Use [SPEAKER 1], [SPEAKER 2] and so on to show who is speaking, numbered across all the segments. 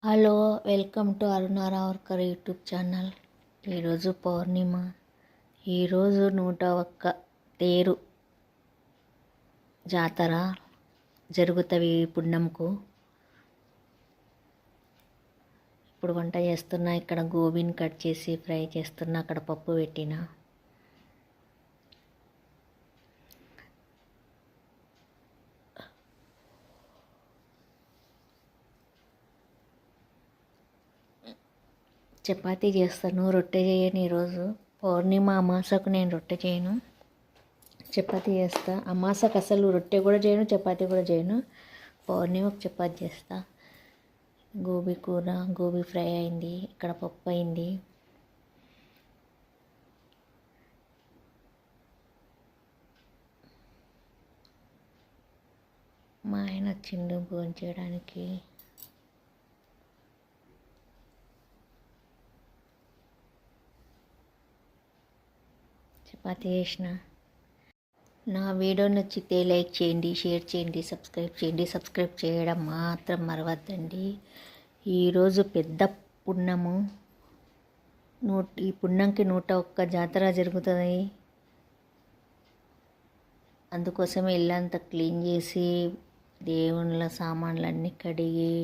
[SPEAKER 1] Hello, welcome to Aruna రావర్కర్ YouTube channel. ఈరోజు పౌర్ణిమ. ఈరోజు 101 తేరు జాతర జరుగుతవి ఈ పుణ్యంకు. ఇప్పుడు వంట చేస్తున్నా. ఇక్కడ గోబీని కట్ చేసి ఫ్రై చేస్తున్నా. అక్కడ పప్పు పెట్టిన. చపాతీ చేస్తాను, రొట్టె చేయను. ఈరోజు పౌర్ణిమ, అమాసకు నేను రొట్టె చేయను, చపాతీ చేస్తా. అమాసకు అసలు రొట్టె కూడా చేయను, చపాతీ కూడా చేయను. పౌర్ణిమకు చపాతీ చేస్తా. గోబీ కూర, గోబీ ఫ్రై అయింది. ఇక్కడ పప్పు అయింది. మా ఆయన వచ్చిండు భోజనం చేయడానికి. చపాతీ చేసిన. నా వీడియో నచ్చితే లైక్ చేయండి, షేర్ చేయండి, సబ్స్క్రైబ్ చేయండి. సబ్స్క్రైబ్ చేయడం మాత్రం మరవద్దండి. ఈరోజు పెద్ద పుణ్యము. ఈ పుణ్యంకి 101 జాతర జరుగుతుంది. అందుకోసమే ఇల్లంతా క్లీన్ చేసి, దేవుళ్ళ సామాన్లన్నీ కడిగి,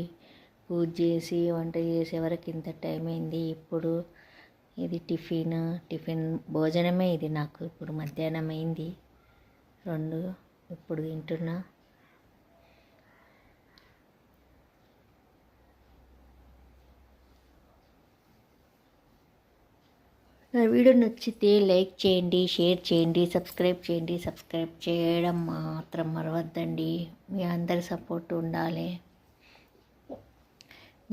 [SPEAKER 1] పూజ చేసి, వంట చేసే వరకు ఇంత టైం అయింది. ఇప్పుడు ఇది టిఫిన్ భోజనమే. ఇది నాకు ఇప్పుడు మధ్యాహ్నం అయింది 2. ఇప్పుడు తింటున్నా. నా వీడియో నచ్చితే లైక్ చేయండి, షేర్ చేయండి, సబ్స్క్రైబ్ చేయండి. సబ్స్క్రైబ్ చేయడం మాత్రం మరవద్దండి. మీ అందరి సపోర్ట్ ఉండాలి.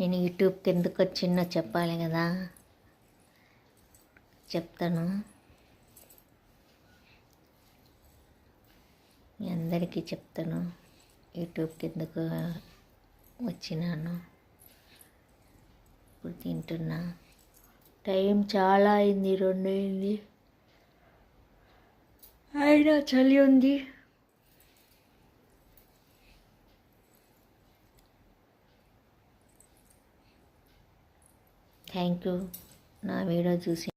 [SPEAKER 1] నేను యూట్యూబ్కి ఎందుకు వచ్చిందో చెప్పాలి కదా, చెప్తాను. మీ అందరికీ చెప్తాను యూట్యూబ్కి ఎందుకు వచ్చినాను. ఇప్పుడు తింటున్నా. టైం చాలా అయింది, 2 అయింది. అయినా చలి ఉంది. థ్యాంక్ యూ నా వీడియో చూసి.